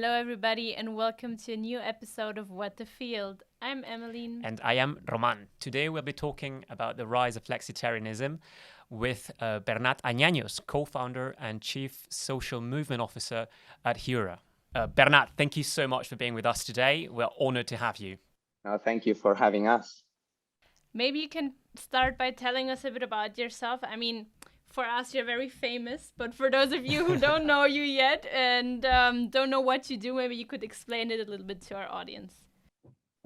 Hello, everybody, and welcome to a new episode of What the Field. I'm Emmeline. And I am Roman. Today we'll be talking about the rise of flexitarianism with Bernat Añaños, co-founder and chief social movement officer at Heura. Bernat, thank you so much for being with us today. We're honored to have you. Thank you for having us. Maybe you can start by telling us a bit about yourself. I mean, for us, you're very famous, but for those of you who don't know you yet and don't know what you do, maybe you could explain it a little bit to our audience.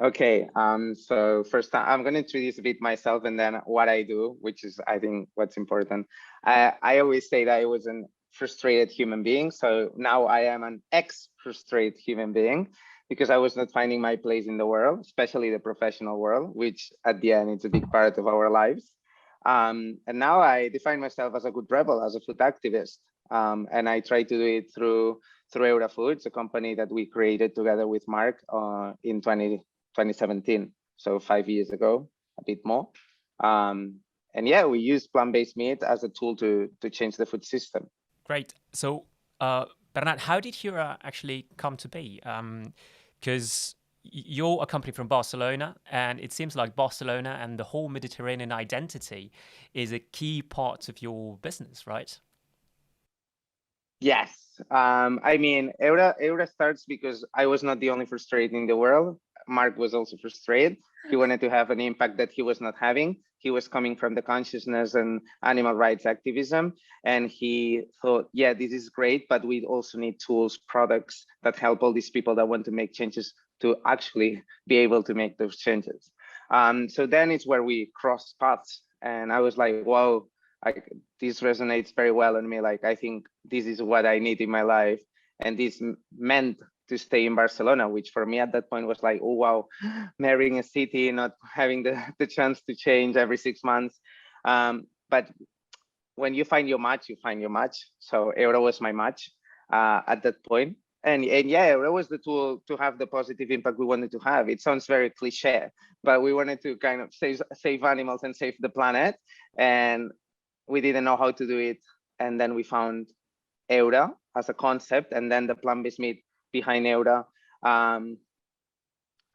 Okay, so first I'm going to introduce a bit myself and then what I do, which is, I think, what's important. I always say that I was a frustrated human being. So now I am an ex-frustrated human being because I was not finding my place in the world, especially the professional world, which at the end, it's a big part of our lives. And now I define myself as a good rebel, as a food activist. And I try to do it through Heura Foods, a company that we created together with Mark in 2017. So 5 years ago, a bit more. And yeah, we use plant-based meat as a tool to change the food system. Great. So, Bernat, how did Heura actually come to be? Because you're a company from Barcelona, and it seems like Barcelona and the whole Mediterranean identity is a key part of your business, right? Yes. I mean, Heura starts because I was not the only frustrated in the world. Mark was also frustrated. He wanted to have an impact that he was not having. He was coming from the consciousness and animal rights activism. And he thought, yeah, this is great, but we also need tools, products that help all these people that want to make changes to actually be able to make those changes. So then it's where we crossed paths. And I was like, wow, this resonates very well on me. Like, I think this is what I need in my life. And this meant to stay in Barcelona, which for me at that point was like, oh, wow, marrying a city, not having the chance to change every 6 months. But when you find your match, you find your match. So Heura was my match at that point. And yeah, Heura was the tool to have the positive impact we wanted to have. It sounds very cliche, but we wanted to kind of save animals and save the planet. And we didn't know how to do it. And then we found Heura as a concept, and then the plant-based meat behind Heura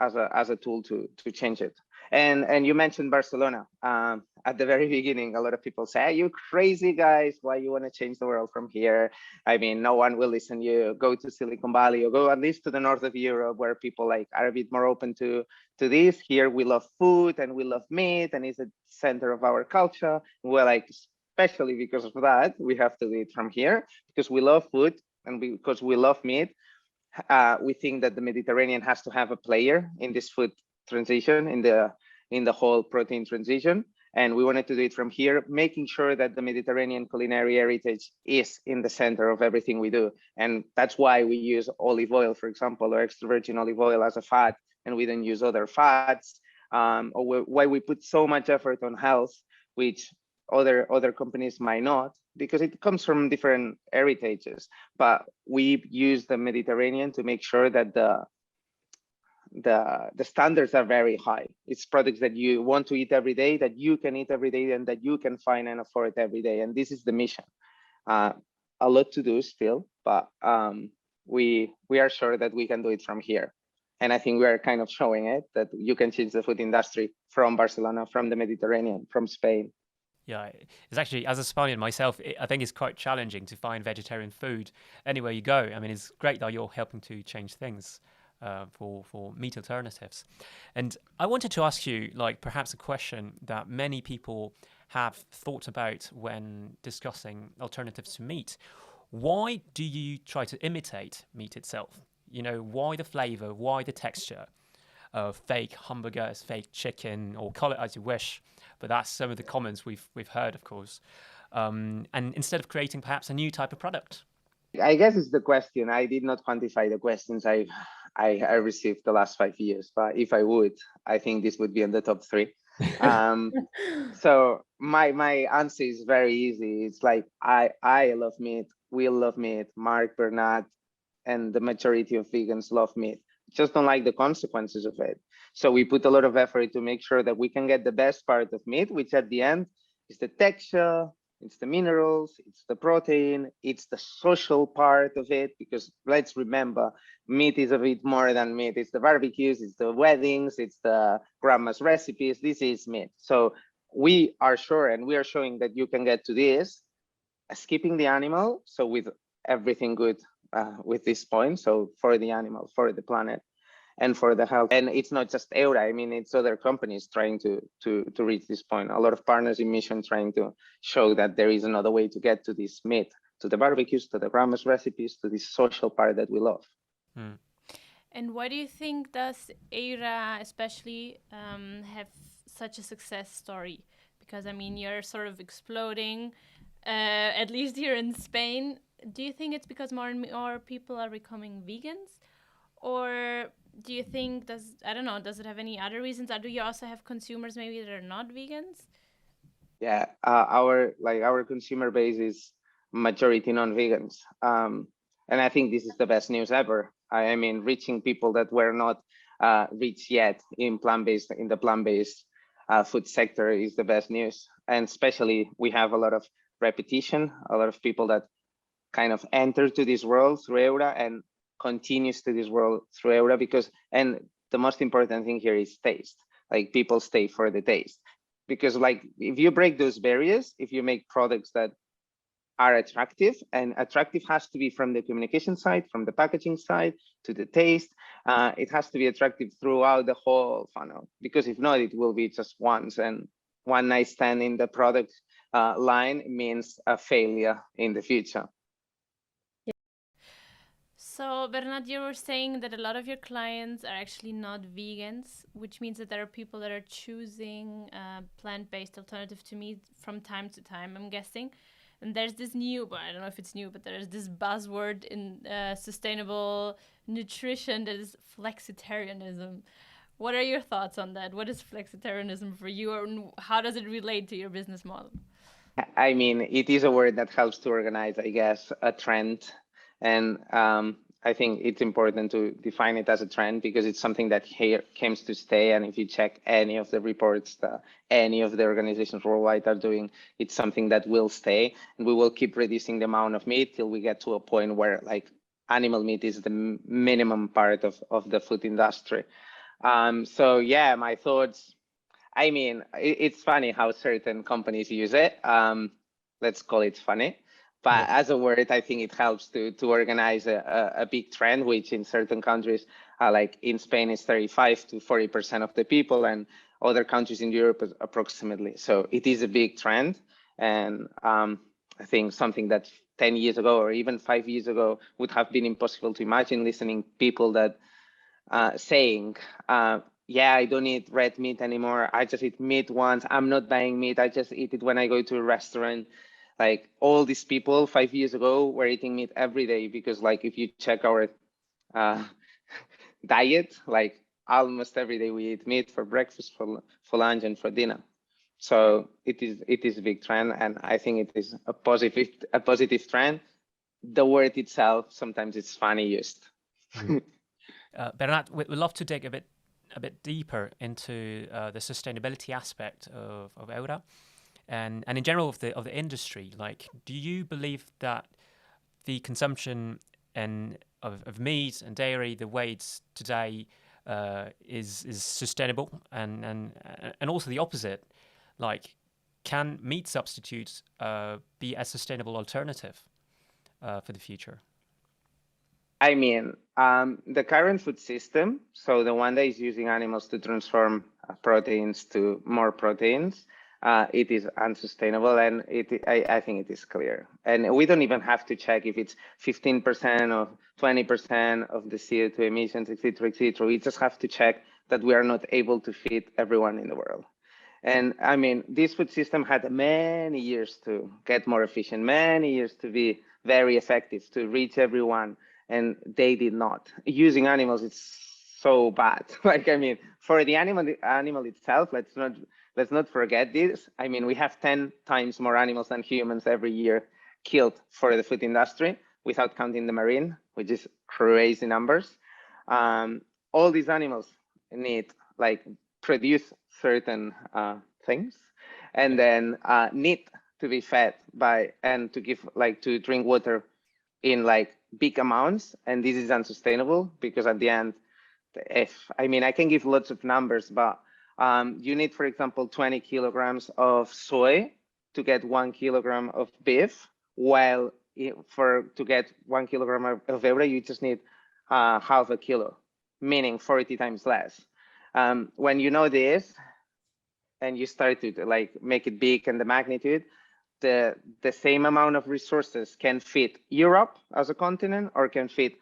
as a tool to change it. And you mentioned Barcelona. At the very beginning, a lot of people say, "Are you crazy guys? Why you want to change the world from here? I mean, no one will listen to you. Go to Silicon Valley or go at least to the north of Europe where people like are a bit more open to this. Here we love food and we love meat and it's a center of our culture." We're like, especially because of that, we have to do it from here because we love food and because we love meat. We think that the Mediterranean has to have a player in this food transition, in the whole protein transition. And we wanted to do it from here, making sure that the Mediterranean culinary heritage is in the center of everything we do. And that's why we use olive oil, for example, or extra virgin olive oil as a fat, and we don't use other fats, or why we put so much effort on health, which other companies might not, because it comes from different heritages. But we use the Mediterranean to make sure that the standards are very high. It's products that you want to eat every day, that you can eat every day, and that you can find and afford every day. And this is the mission. A lot to do still, but we are sure that we can do it from here. And I think we are kind of showing it, that you can change the food industry from Barcelona, from the Mediterranean, from Spain. Yeah, it's actually, as a Spaniard myself, I think it's quite challenging to find vegetarian food anywhere you go. I mean, it's great that you're helping to change things for meat alternatives. And I wanted to ask you, like, perhaps a question that many people have thought about when discussing alternatives to meat. Why do you try to imitate meat itself? You know, why the flavor? Why the texture? Fake hamburgers, fake chicken, or call it as you wish. But that's some of the comments we've heard, of course. And instead of creating perhaps a new type of product. I guess it's the question. I did not quantify the questions I received the last 5 years, but if I would, I think this would be in the top 3. So my answer is very easy. It's like I love meat. We love meat. Mark, Bernat, and the majority of vegans love meat. Just don't like the consequences of it. So we put a lot of effort to make sure that we can get the best part of meat, which at the end is the texture, it's the minerals, it's the protein, it's the social part of it, because let's remember, meat is a bit more than meat. It's the barbecues, it's the weddings, it's the grandma's recipes. This is meat. So we are sure, and we are showing that you can get to this, skipping the animal. So with everything good with this point. So for the animal, for the planet, and for the health. And it's not just Heura. I mean, it's other companies trying to reach this point. A lot of partners in mission trying to show that there is another way to get to this meat, to the barbecues, to the grandma's recipes, to this social part that we love. Mm. And why do you think does Heura especially have such a success story? Because I mean, you're sort of exploding, at least here in Spain. Do you think it's because more and more people are becoming vegans, or do you think I don't know, does it have any other reasons? Or do you also have consumers maybe that are not vegans? Yeah, our consumer base is majority non-vegans, and I think this is the best news ever. I mean, reaching people that were not reached yet in the plant-based food sector is the best news. And especially we have a lot of repetition, a lot of people that kind of enter to this world through Heura and continues to this world through Heura, and the most important thing here is taste. Like, people stay for the taste, because like if you break those barriers, if you make products that are attractive, and attractive has to be from the communication side, from the packaging side, to the taste, it has to be attractive throughout the whole funnel, because if not, it will be just once, and one night stand in the product line means a failure in the future. So, Bernat, you were saying that a lot of your clients are actually not vegans, which means that there are people that are choosing plant-based alternative to meat from time to time, I'm guessing. And there's this new, but I don't know if it's new, but there's this buzzword in sustainable nutrition that is flexitarianism. What are your thoughts on that? What is flexitarianism for you, or how does it relate to your business model? I mean, it is a word that helps to organize, I guess, a trend. And I think it's important to define it as a trend, because it's something that here comes to stay. And if you check any of the reports that any of the organizations worldwide are doing, it's something that will stay. And we will keep reducing the amount of meat till we get to a point where like animal meat is the minimum part of the food industry. So yeah, my thoughts. I mean, it's funny how certain companies use it. Let's call it funny. But as a word, I think it helps to organize a big trend, which in certain countries, like in Spain, is 35 to 40% of the people, and other countries in Europe is approximately. So it is a big trend. And I think something that 10 years ago or even 5 years ago would have been impossible to imagine, listening people that saying, yeah, I don't eat red meat anymore. I just eat meat once. I'm not buying meat. I just eat it when I go to a restaurant. Like, all these people 5 years ago were eating meat every day, because like if you check our diet, like almost every day we eat meat for breakfast, for lunch, and for dinner. So it is a big trend, and I think it is a positive trend. The word itself, sometimes it's funny used. Bernat, we'd love to dig a bit deeper into the sustainability aspect of Heura. And in general of the industry. Like, do you believe that the consumption of meat and dairy, the way it's today, is sustainable, and also the opposite? Like, can meat substitutes be a sustainable alternative for the future? I mean, the current food system, so the one that is using animals to transform proteins to more proteins, it is unsustainable, and I think it is clear. And we don't even have to check if it's 15% or 20% of the CO2 emissions, etc., etc. We just have to check that we are not able to feed everyone in the world. And I mean, this food system had many years to get more efficient, many years to be very effective, to reach everyone, and they did not. Using animals, it's so bad. Like, I mean, for the animal itself, let's not forget this. I mean, we have 10 times more animals than humans every year killed for the food industry, without counting the marine, which is crazy numbers. All these animals need, like, produce certain things, and then need to be fed by and to give like to drink water in like big amounts, and this is unsustainable because at the end, if I mean I can give lots of numbers, but you need, for example, 20 kilograms of soy to get 1 kilogram of beef, while to get 1 kilogram of Heura, you just need half a kilo, meaning 40 times less. When you know this and you start to like make it big and the magnitude, the same amount of resources can feed Europe as a continent, or can feed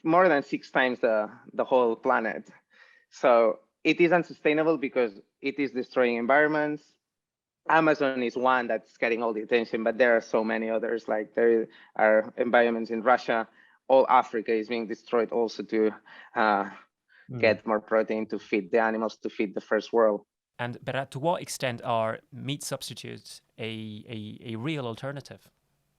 more than 6 times the whole planet. So it is unsustainable because it is destroying environments. Amazon is one that's getting all the attention, but there are so many others. Like there are environments in Russia. All Africa is being destroyed also to get more protein to feed the animals, to feed the first world. And but to what extent are meat substitutes a real alternative?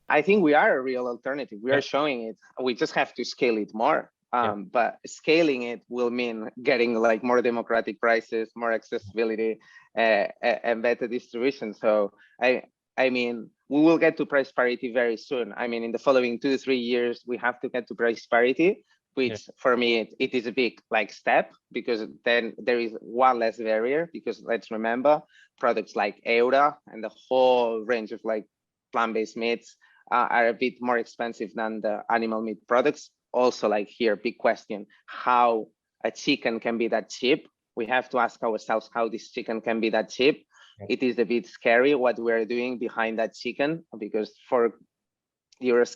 I think we are a real alternative. We are showing it. We just have to scale it more. But scaling it will mean getting like more democratic prices, more accessibility, and better distribution. So I mean, we will get to price parity very soon. I mean, in the following 2 to 3 years, we have to get to price parity, which for me, it is a big like step, because then there is one less barrier, because let's remember products like Heura and the whole range of like plant-based meats are a bit more expensive than the animal meat products. Also, like here, big question, how a chicken can be that cheap. We have to ask ourselves how this chicken can be that cheap. It is a bit scary what we're doing behind that chicken, because €4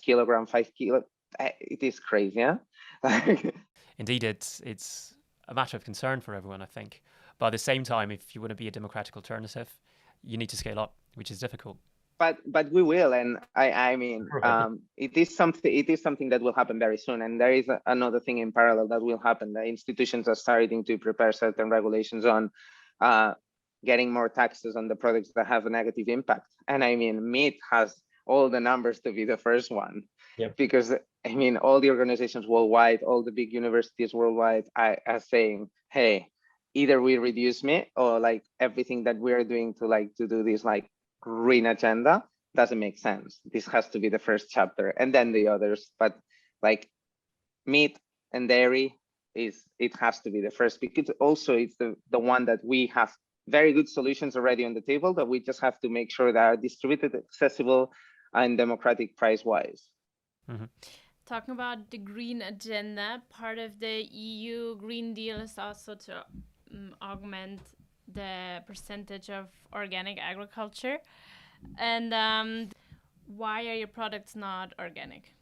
kilogram, 5 kilo, it is crazy, yeah? Indeed, it's a matter of concern for everyone, I think. But at the same time, if you want to be a democratic alternative, you need to scale up, which is difficult. But we will, and I mean, it is something that will happen very soon. And there is another thing in parallel that will happen. The institutions are starting to prepare certain regulations on getting more taxes on the products that have a negative impact. And I mean, meat has all the numbers to be the first one, because I mean, all the organizations worldwide, all the big universities worldwide are saying, hey, either we reduce meat, or like everything that we are doing to do this like green agenda doesn't make sense. This has to be the first chapter, and then the others. But like meat and dairy, it has to be the first, because also it's the one that we have very good solutions already on the table, that we just have to make sure that are distributed, accessible, and democratic price-wise. Talking about the green agenda, part of the EU Green Deal is also to augment the percentage of organic agriculture. And why are your products not organic?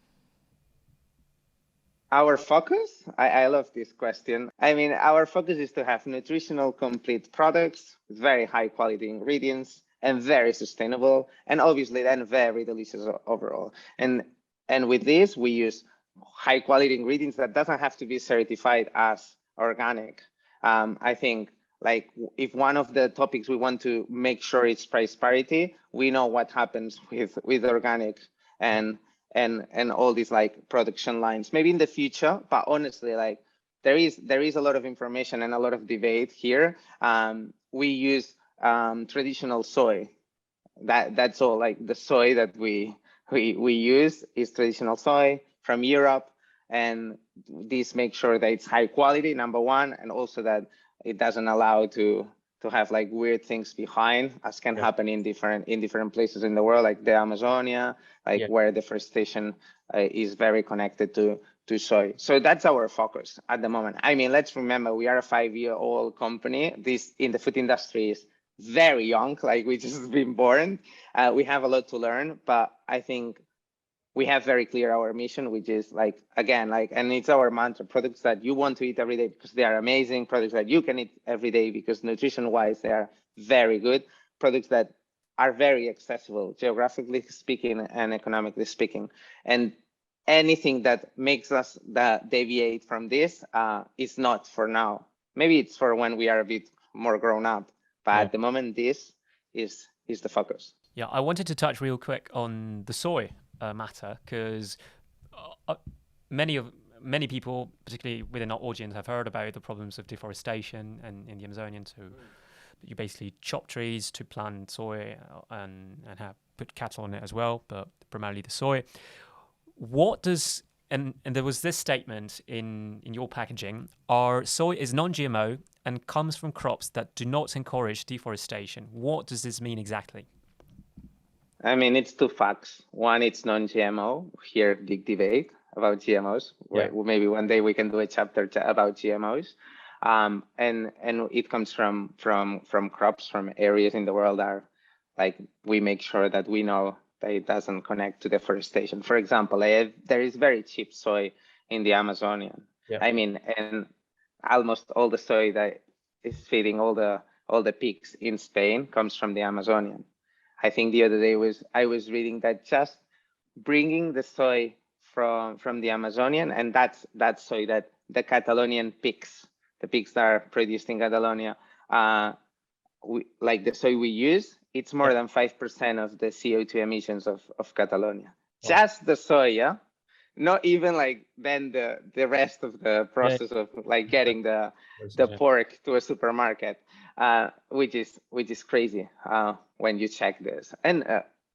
Our focus? I love this question. I mean, our focus is to have nutritional complete products with very high quality ingredients and very sustainable, and obviously then very delicious overall. And with this, we use high quality ingredients that doesn't have to be certified as organic. I think like if one of the topics we want to make sure it's price parity, we know what happens with organic and all these like production lines, maybe in the future, but honestly, like there is a lot of information and a lot of debate here. We use traditional soy. That's all. Like the soy that we use is traditional soy from Europe, and this makes sure that it's high quality, number one, and also that it doesn't allow to have like weird things behind, as can happen in different places in the world, like the Amazonia, where deforestation is very connected to soy. So that's our focus at the moment. I mean, let's remember, we are a 5-year-old company. This in the food industry is very young, like we just been born. We have a lot to learn, but I think we have very clear our mission, which is like, again, like, and it's our mantra, products that you want to eat every day because they are amazing, products that you can eat every day because nutrition wise, they are very good, products that are very accessible, geographically speaking and economically speaking. And anything that makes us deviate from this is not for now. Maybe it's for when we are a bit more grown up, but at the moment, this is the focus. Yeah, I wanted to touch real quick on the soy matter, because many people, particularly within our audience, have heard about the problems of deforestation and in the Amazonian, so You basically chop trees to plant soy and put cattle on it as well, but primarily the soy. What does and there was this statement in your packaging: our soy is non-GMO and comes from crops that do not encourage deforestation. What does this mean exactly? I mean, it's two facts. One, it's non-GMO. Here, big debate about GMOs. Yeah. Maybe one day we can do a chapter about GMOs. And it comes from crops from areas in the world that are like, we make sure that we know that it doesn't connect to deforestation. For example, there is very cheap soy in the Amazonian. Yeah. I mean, and almost all the soy that is feeding all the pigs in Spain comes from the Amazonian. I think the other day I was reading that just bringing the soy from the Amazonian, and that's soy that the Catalonian pigs, the pigs that are produced in Catalonia, like the soy we use, it's more than 5% of the CO2 emissions of Catalonia. Wow. Just the soy, yeah? Not even like then the rest of the process of like getting the pork to a supermarket, which is crazy when you check this. And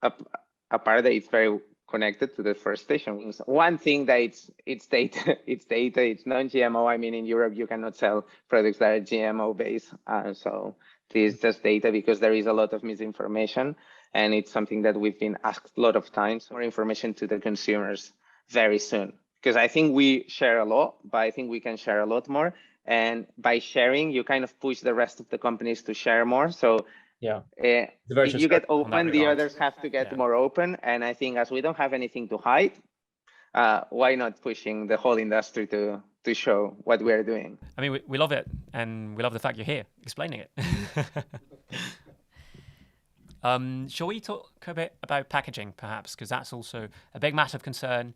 a part that it's very connected to deforestation. One thing that it's data, it's non-GMO. I mean, in Europe you cannot sell products that are GMO based. So this is just data because there is a lot of misinformation, and it's something that we've been asked a lot of times. More information to the consumers very soon, because I think we share a lot, but I think we can share a lot more. And by sharing, you kind of push the rest of the companies to share more. So if you get open, the others have to get more open. And I think as we don't have anything to hide, why not pushing the whole industry to show what we are doing? I mean, we love it, and we love the fact you're here explaining it. Shall we talk a bit about packaging, perhaps, because that's also a big matter of concern.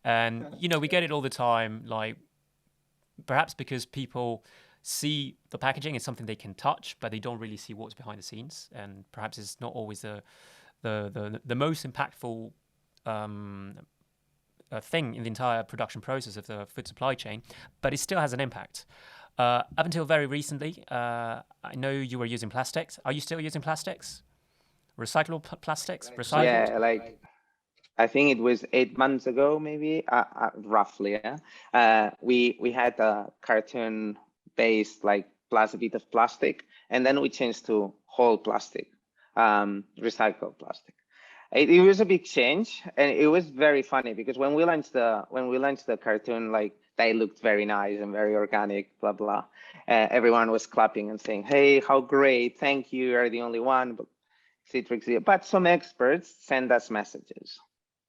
And we get it all the time, like perhaps because people see the packaging as something they can touch, but they don't really see what's behind the scenes, and perhaps it's not always the most impactful thing in the entire production process of the food supply chain, but it still has an impact. Up until very recently, I know you were using plastics. Are you still using plastics? Recyclable plastics? Recycled? Yeah, like I think it was 8 months ago, maybe roughly. Yeah, we had a cartoon-based like bit of plastic, and then we changed to whole plastic, recycled plastic. It was a big change, and it was very funny because when we launched the cartoon, like they looked very nice and very organic, blah blah. Everyone was clapping and saying, "Hey, how great! Thank you. You're the only one." But some experts send us messages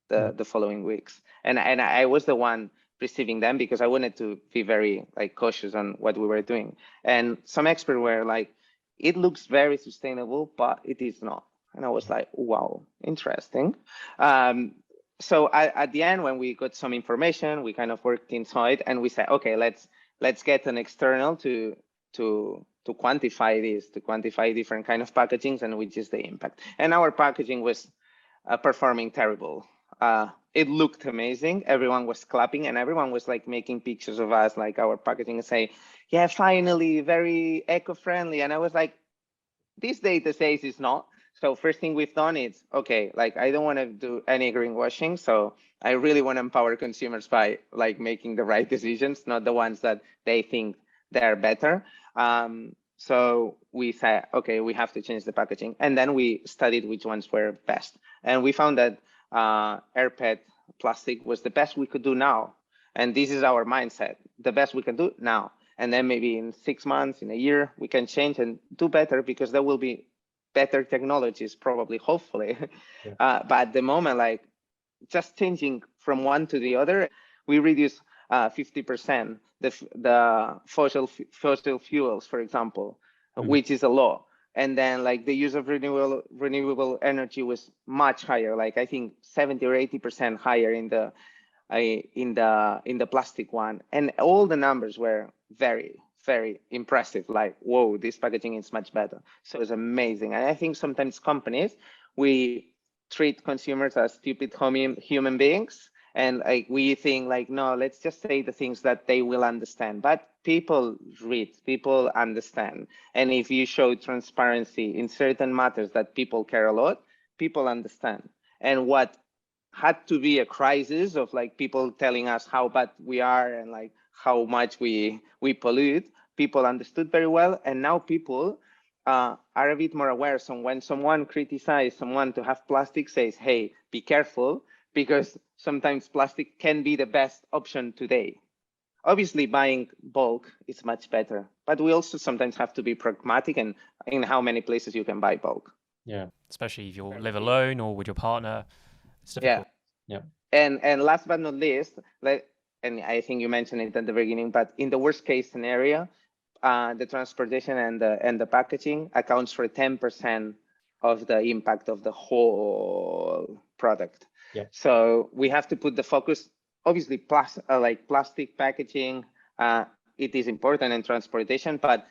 the following weeks, and I was the one receiving them because I wanted to be very like cautious on what we were doing. And some experts were like, "It looks very sustainable, but it is not." And I was like, "Wow, interesting." So at the end, when we got some information, we kind of worked inside and we said, "Okay, let's get an external to quantify this, to quantify different kind of packagings and which is the impact." And our packaging was performing terrible. It looked amazing. Everyone was clapping and everyone was like making pictures of us, like our packaging, and say, "Yeah, finally, very eco-friendly." And I was like, this data says it's not. So first thing we've done is, okay, like I don't want to do any greenwashing. So I really want to empower consumers by like making the right decisions, not the ones that they think they're better. So we said, okay, we have to change the packaging. And then we studied which ones were best. And we found that air-PET plastic was the best we could do now. And this is our mindset, the best we can do now. And then maybe in 6 months, in a year, we can change and do better because there will be better technologies, probably, hopefully. But at the moment, like just changing from one to the other, we reduce 50% the fossil fuels, for example, which is a lot. And then like the use of renewable energy was much higher, like I think 70 or 80% higher in the plastic one. And all the numbers were very, very impressive. Like, whoa, this packaging is much better. So it's amazing. And I think sometimes companies, we treat consumers as stupid human beings, And like we think like, no, let's just say the things that they will understand. But people read, people understand. And if you show transparency in certain matters that people care a lot, people understand. And what had to be a crisis of like people telling us how bad we are and like how much we pollute, people understood very well. And now people are a bit more aware. So when someone criticizes someone to have plastic, says, hey, be careful, because sometimes plastic can be the best option today. Obviously, buying bulk is much better, but we also sometimes have to be pragmatic and in how many places you can buy bulk. Yeah, especially if you live alone or with your partner, it's Yeah. difficult. Yeah. And last but not least, and I think you mentioned it at the beginning, but in the worst case scenario, the transportation and the packaging accounts for 10% of the impact of the whole product. Yeah. So we have to put the focus, obviously, like plastic packaging, it is important in transportation, but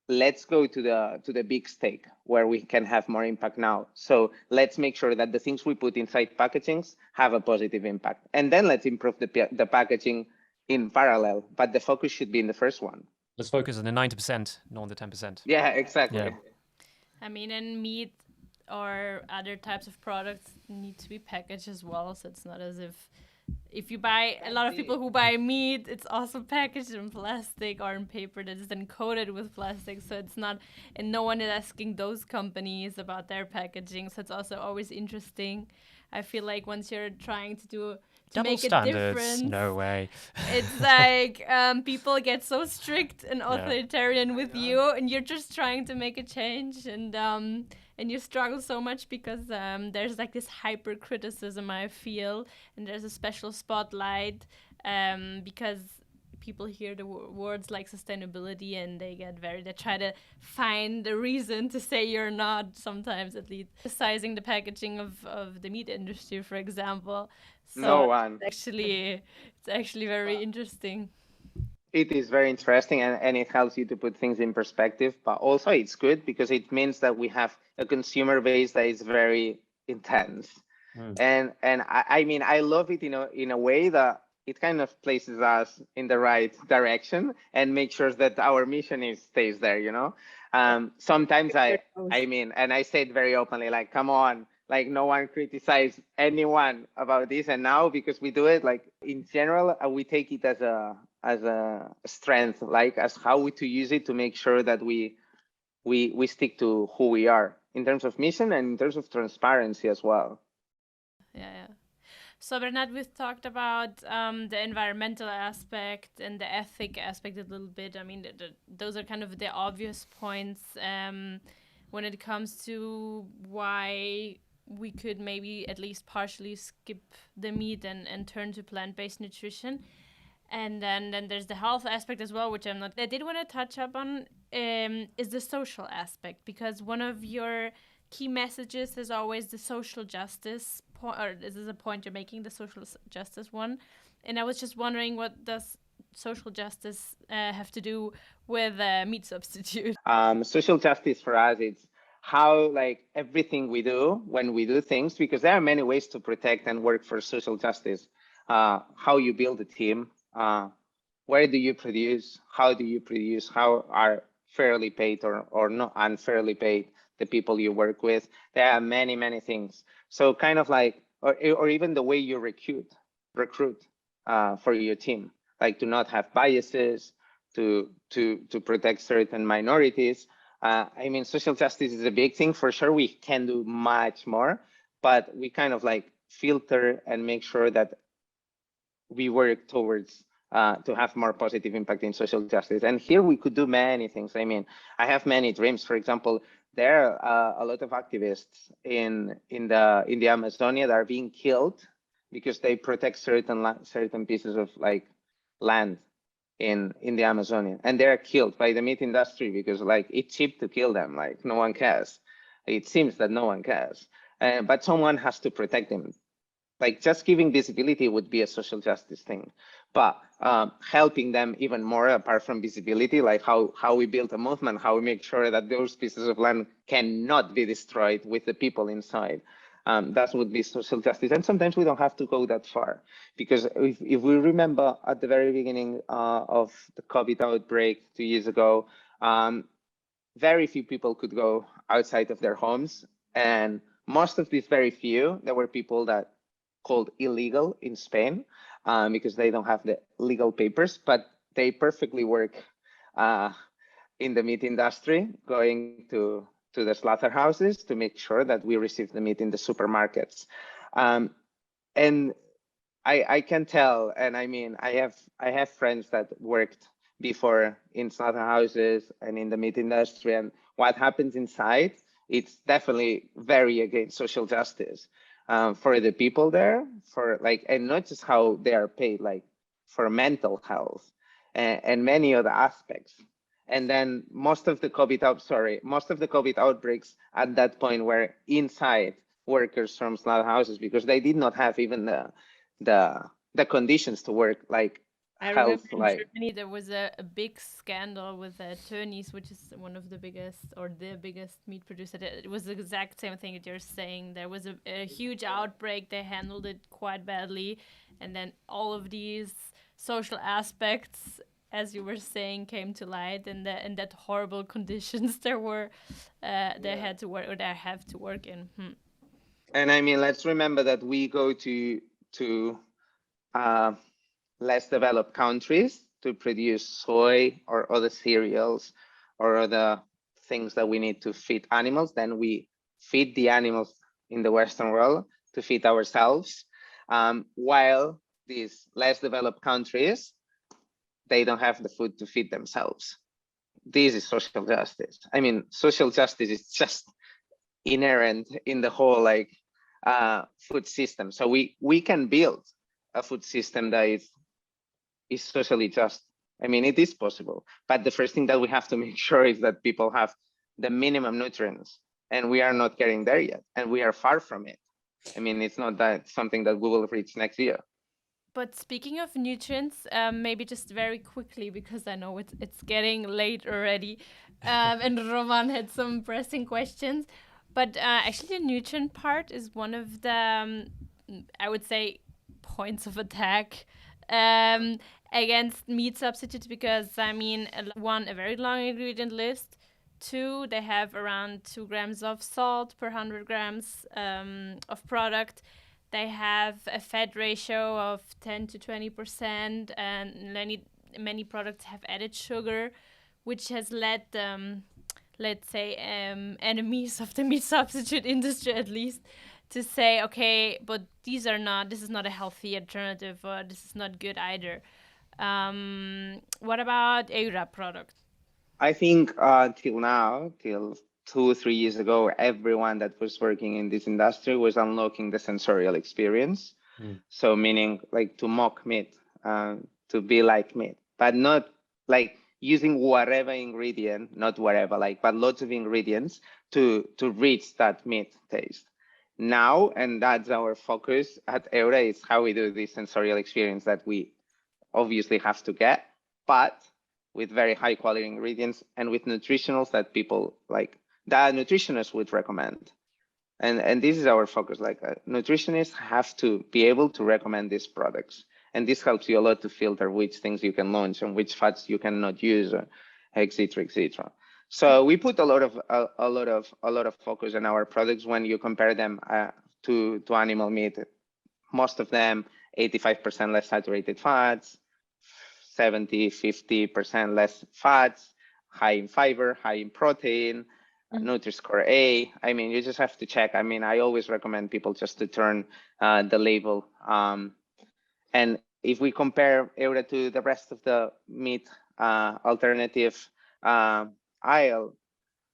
let's go to the big stake where we can have more impact now. So let's make sure that the things we put inside packagings have a positive impact. And then let's improve the packaging in parallel, but the focus should be in the first one. Let's focus on the 90%, not on the 10%. Yeah, exactly. Yeah. I mean, and meat or other types of products need to be packaged as well. So it's not as if you buy, a lot of people who buy meat, it's also packaged in plastic or in paper that is then coated with plastic. So it's not, and no one is asking those companies about their packaging. So it's also always interesting. I feel like once you're trying to Double make standards? a difference, No way. it's like people get so strict and authoritarian with you, and you're just trying to make a change, and you struggle so much because there's like this hyper criticism, I feel, and there's a special spotlight because people hear the words like sustainability and they try to find a reason to say you're not, sometimes at least, criticizing the packaging of the meat industry, for example. So no one. It's actually very interesting. It is very interesting, and it helps you to put things in perspective, but also it's good because it means that we have a consumer base that is very intense. And I mean, I love it in a way that it kind of places us in the right direction and makes sure that our mission stays there, Sometimes I mean, and I say it very openly, like, come on, like no one criticize anyone about this. And now, because we do it, like in general, we take it as a strength, like as how to use it to make sure that we stick to who we are in terms of mission and in terms of transparency as well. Yeah. So Bernat, we've talked about the environmental aspect and the ethic aspect a little bit. I mean, those are kind of the obvious points when it comes to why we could maybe at least partially skip the meat and turn to plant-based nutrition. And then there's the health aspect as well, which I did want to touch up on, is the social aspect, because one of your key messages is always the social justice point, or this is a point you're making, the social justice one. And I was just wondering, what does social justice have to do with meat substitute? Social justice for us, it's how like everything we do when we do things, because there are many ways to protect and work for social justice. How you build a team, where do you produce, how do you produce, how are fairly paid or not unfairly paid the people you work with. There are many, many things. So kind of like, or even the way you recruit for your team, like to not have biases, to protect certain minorities. I mean, social justice is a big thing. For sure, we can do much more, but we kind of like filter and make sure that we work towards to have more positive impact in social justice. And here we could do many things. I mean, I have many dreams. For example, there are a lot of activists in the Amazonia that are being killed because they protect certain pieces of like land in the Amazonia, and they're killed by the meat industry because like it's cheap to kill them. Like no one cares. It seems that no one cares, but someone has to protect them. Like just giving visibility would be a social justice thing, but helping them even more apart from visibility, like how we build a movement, how we make sure that those pieces of land cannot be destroyed with the people inside. That would be social justice. And sometimes we don't have to go that far, because if we remember at the very beginning of the COVID outbreak 2 years ago, very few people could go outside of their homes. And most of these very few, there were people that called illegal in Spain because they don't have the legal papers, but they perfectly work in the meat industry, going to the slaughterhouses to make sure that we receive the meat in the supermarkets. And I can tell, and I mean, I have friends that worked before in slaughterhouses and in the meat industry, and what happens inside, it's definitely very against social justice for the people there, for like, and not just how they are paid, like for mental health and many other aspects. And then most of the COVID outbreaks at that point were inside workers from slaughterhouses, because they did not have even the conditions to work, like I remember health, in like Germany there was a big scandal with Tönnies, which is one of the biggest or the biggest meat producer. It was the exact same thing that you're saying. There was a huge outbreak. They handled it quite badly, and then all of these social aspects, as you were saying, came to light, and that horrible conditions there were, they had to work, or they have to work in. And I mean, let's remember that we go to less developed countries to produce soy or other cereals or other things that we need to feed animals. Then we feed the animals in the Western world to feed ourselves, while these less developed countries, they don't have the food to feed themselves. This is social justice. I mean, social justice is just inherent in the whole like food system. So we can build a food system that is socially just. I mean, it is possible, but the first thing that we have to make sure is that people have the minimum nutrients, and we are not getting there yet, and we are far from it. I mean, it's not that something that we will reach next year. But speaking of nutrients, maybe just very quickly, because I know it's getting late already, and Roman had some pressing questions. But actually, the nutrient part is one of the, I would say, points of attack against meat substitutes, because, I mean, one, a very long ingredient list. Two, they have around 2 grams of salt per 100 grams of product. They have a fat ratio of 10 to 20%, and many products have added sugar, which has led let's say, enemies of the meat substitute industry, at least, to say, okay, but this is not a healthy alternative, or this is not good either. What about Heura product? I think till now, till 2 or 3 years ago, everyone that was working in this industry was unlocking the sensorial experience. So meaning like to mock meat, to be like meat, but not like using whatever ingredient, not whatever, like, but lots of ingredients to reach that meat taste. Now, and that's our focus at Heura, is how we do this sensorial experience that we obviously have to get, but with very high quality ingredients and with nutritionals that people like, that nutritionists would recommend. And this is our focus. Like nutritionists have to be able to recommend these products, and this helps you a lot to filter which things you can launch and which fats you cannot use, etc., etc. So we put a lot of focus on our products. When you compare them to animal meat, most of them 85% less saturated fats, 50% less fats, high in fiber, high in protein, Nutri-Score A. I mean, you just have to check. I mean, I always recommend people just to turn the label. And if we compare Heura to the rest of the meat alternative aisle,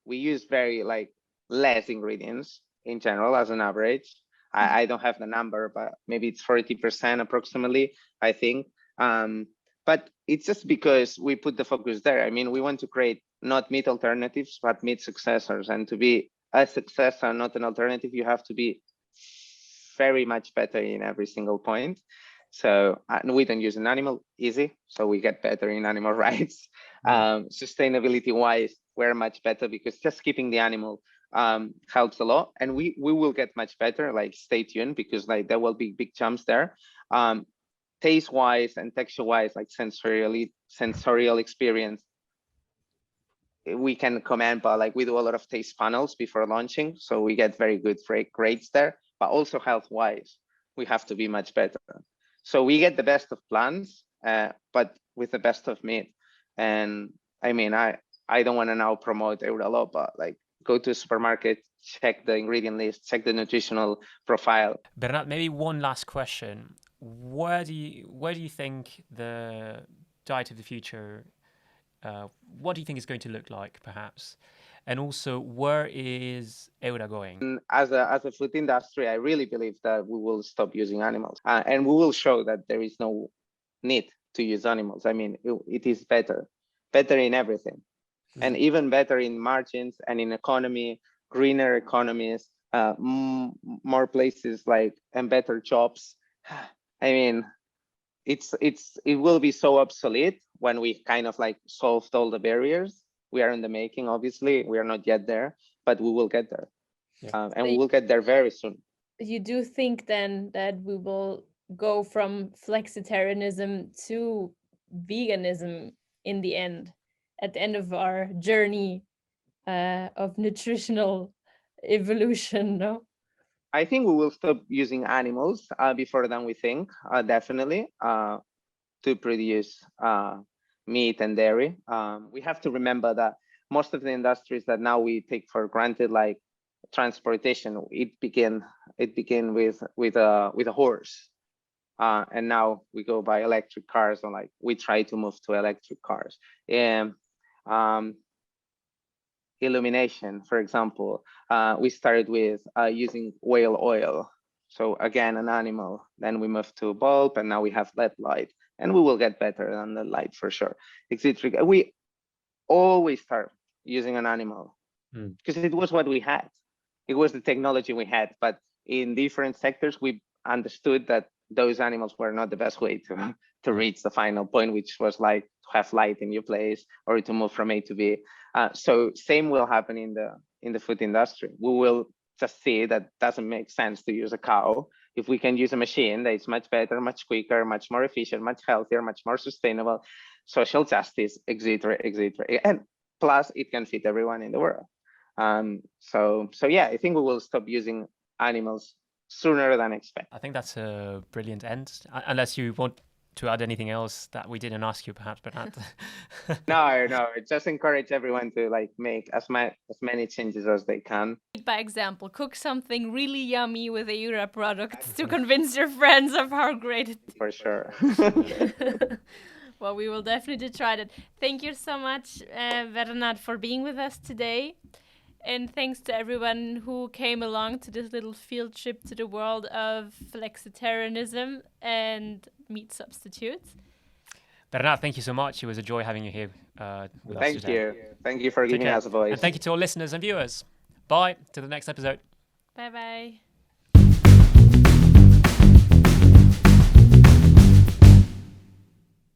we use very like less ingredients in general as an average. I don't have the number, but maybe it's 40% approximately, I think. But it's just because we put the focus there. I mean, we want to create not meat alternatives, but meat successors. And to be a successor, not an alternative, you have to be very much better in every single point. So we don't use an animal, easy. So we get better in animal rights. Sustainability wise, we're much better because just keeping the animal helps a lot, and we will get much better. Like, stay tuned, because like there will be big jumps there. Taste wise and texture wise, like sensorial experience, we can command, but like we do a lot of taste panels before launching, so we get very good grades there. But also health wise, we have to be much better. So we get the best of plants, but with the best of meat. And I mean, I don't want to now promote Heura a lot, but like, go to a supermarket, check the ingredient list, check the nutritional profile. Bernat, maybe one last question. Where do you think the diet of the future, what do you think is going to look like, perhaps? And also, where is Heura going? As a food industry, I really believe that we will stop using animals, and we will show that there is no need to use animals. I mean, it is better in everything, and even better in margins and in economy, greener economies, more places like, and better jobs. I mean, it will be so obsolete when we kind of like solved all the barriers. We are in the making, obviously. We are not yet there, but we will get there. Yeah. And we will get there very soon. You do think then that we will go from flexitarianism to veganism in the end, at the end of our journey of nutritional evolution, no? I think we will stop using animals before than we think, definitely, to produce meat and dairy. We have to remember that most of the industries that now we take for granted, like transportation, it began with a horse, and now we go by electric cars, or like we try to move to electric cars. And illumination, for example, we started with using whale oil. So again, an animal. Then we moved to bulb, and now we have LED light, and we will get better than the light for sure. We always start using an animal because it was what we had. It was the technology we had, but in different sectors, we understood that those animals were not the best way to reach the final point, which was like to have light in your place or to move from A to B. So same will happen in the food industry. We will just see that doesn't make sense to use a cow if we can use a machine that is much better, much quicker, much more efficient, much healthier, much more sustainable, social justice, etc., etc. And plus, it can fit everyone in the world. So yeah, I think we will stop using animals sooner than expected. I think that's a brilliant end, unless you want to add anything else that we didn't ask you, perhaps, Bernat. No, just encourage everyone to like make as many changes as they can. By example, cook something really yummy with Heura products to convince your friends of how great it is. For sure. Well, we will definitely try that. Thank you so much, Bernat, for being with us today. And thanks to everyone who came along to this little field trip to the world of flexitarianism and meat substitutes. Bernat, thank you so much. It was a joy having you here with us today. Thank you for giving us a voice. And thank you to all listeners and viewers. Bye. To the next episode. Bye-bye.